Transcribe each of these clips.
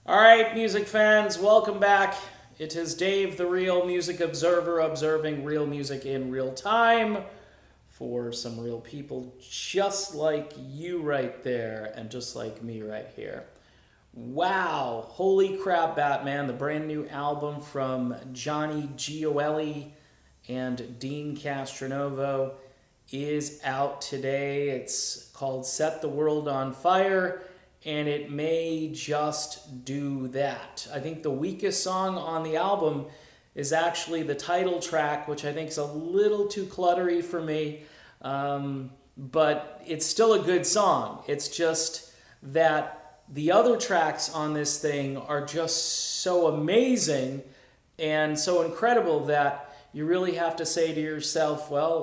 All right, music fans, welcome back. It is Dave, the Real Music Observer, observing real music in real time for some real people just like you right there and just like me right here. Wow, holy crap, Batman, the brand new album from Johnny Gioeli and Dean Castronovo is out today. It's called Set the World on Fire, and it may just do that. I think the weakest song on the album is actually the title track, which I think is a little too cluttery for me, but it's still a good song. It's just that the other tracks on this thing are just so amazing and so incredible that you really have to say to yourself, well,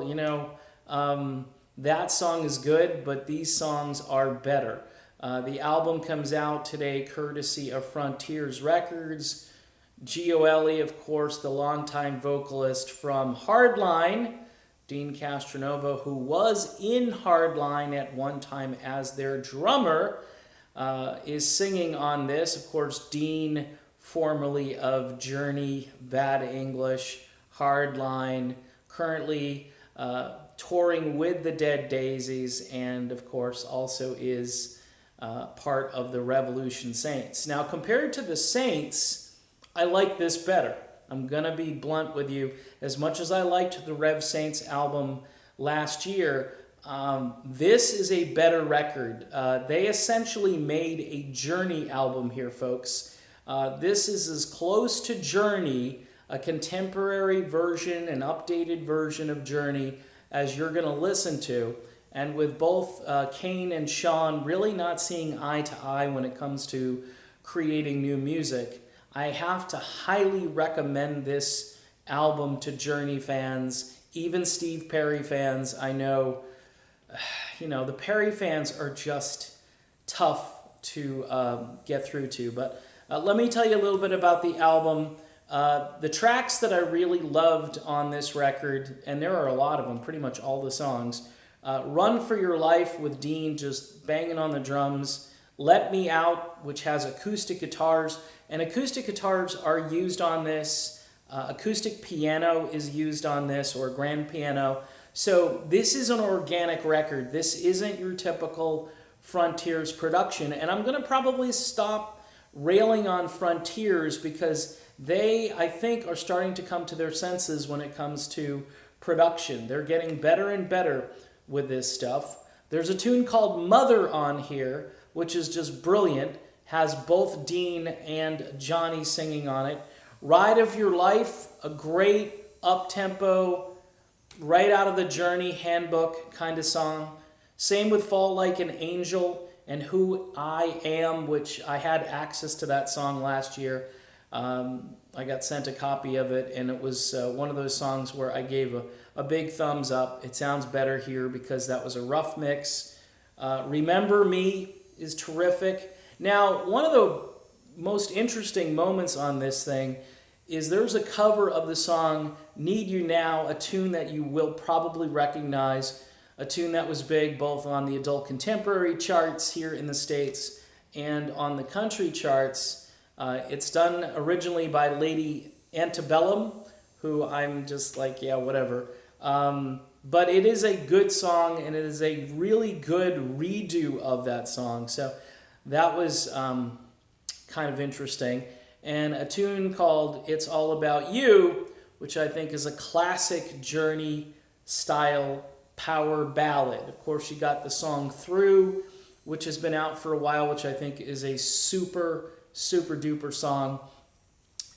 that song is good, but these songs are better. The album comes out today courtesy of Frontiers Records. Gioeli, of course, the longtime vocalist from Hardline, Dean Castronovo, who was in Hardline at one time as their drummer, is singing on this. Of course, Dean, formerly of Journey, Bad English, Hardline, currently touring with the Dead Daisies, and of course also is part of the Revolution Saints. Now, compared to the Saints, I like this better. I'm going to be blunt with you. As much as I liked the Rev Saints album last year, this is a better record. They essentially made a Journey album here, folks. This is as close to Journey, a contemporary version, an updated version of Journey, as you're going to listen to. And with both Kane and Sean really not seeing eye to eye when it comes to creating new music, I have to highly recommend this album to Journey fans, even Steve Perry fans. I know, the Perry fans are just tough to get through to. But let me tell you a little bit about the album. The tracks that I really loved on this record, and there are a lot of them, pretty much all the songs, Run for Your Life with Dean just banging on the drums, Let Me Out, which has acoustic guitars, and acoustic guitars are used on this. Acoustic piano is used on this, or grand piano. So this is an organic record. This isn't your typical Frontiers production, and I'm going to probably stop railing on Frontiers because they, I think, are starting to come to their senses when it comes to production. They're getting better and better with this stuff. There's a tune called Mother on here, which is just brilliant, has both Dean and Johnny singing on it. Ride of Your Life, a great up-tempo, right out of the Journey handbook kind of song. Same with Fall Like an Angel and Who I Am, which I had access to that song last year. I got sent a copy of it, and it was one of those songs where I gave a big thumbs up. It sounds better here because that was a rough mix. Remember Me is terrific. Now, one of the most interesting moments on this thing is there's a cover of the song Need You Now, a tune that you will probably recognize, a tune that was big both on the adult contemporary charts here in the States and on the country charts. It's done originally by Lady Antebellum, who I'm just like, yeah, whatever. But it is a good song, and it is a really good redo of that song. So that was kind of interesting. And a tune called It's All About You, which I think is a classic Journey-style power ballad. Of course, you got the song Through, which has been out for a while, which I think is a super duper song,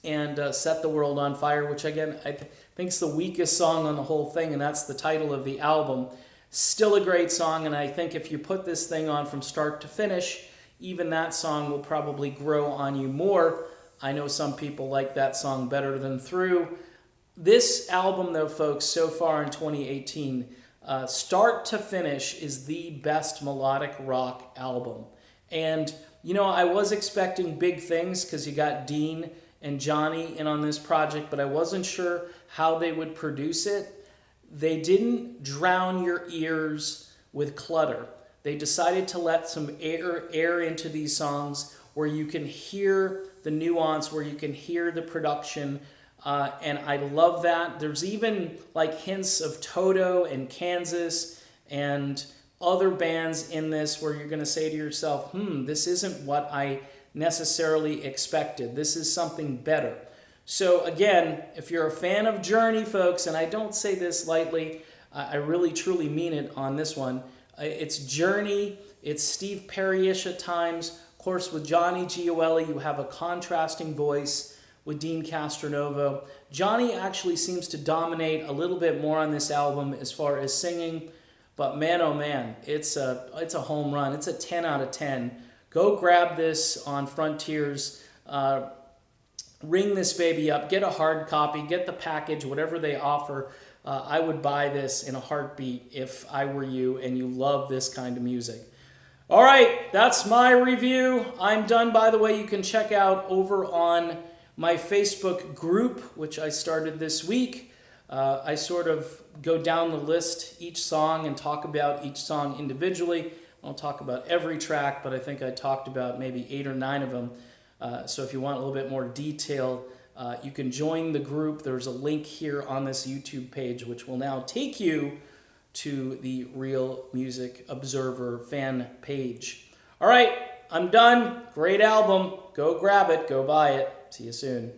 and Set the World on Fire, which again I think is the weakest song on the whole thing, and that's the title of the album. Still a great song, and I think if you put this thing on from start to finish, even that song will probably grow on you more. I know some people like that song better than Through. This album, though, folks, so far in 2018, start to finish, is the best melodic rock album. And I was expecting big things because you got Dean and Johnny in on this project, but I wasn't sure how they would produce it. They didn't drown your ears with clutter. They decided to let some air into these songs where you can hear the nuance, where you can hear the production, and I love that. There's even like hints of Toto and Kansas and other bands in this where you're going to say to yourself, this isn't what I necessarily expected. This is something better. So again, if you're a fan of Journey, folks, and I don't say this lightly, I really truly mean it on this one. It's Journey, it's Steve Perry-ish at times. Of course, with Johnny Gioeli, you have a contrasting voice with Dean Castronovo. Johnny actually seems to dominate a little bit more on this album as far as singing, but man, oh man, it's a home run. It's a 10 out of 10. Go grab this on Frontiers. Ring this baby up. Get a hard copy. Get the package, whatever they offer. I would buy this in a heartbeat if I were you and you love this kind of music. All right, that's my review. I'm done, by the way. You can check out over on my Facebook group, which I started this week. I sort of go down the list each song and talk about each song individually. I won't talk about every track, but I think I talked about maybe 8 or 9 of them. So if you want a little bit more detail, you can join the group. There's a link here on this YouTube page, which will now take you to the Real Music Observer fan page. All right, I'm done. Great album. Go grab it. Go buy it. See you soon.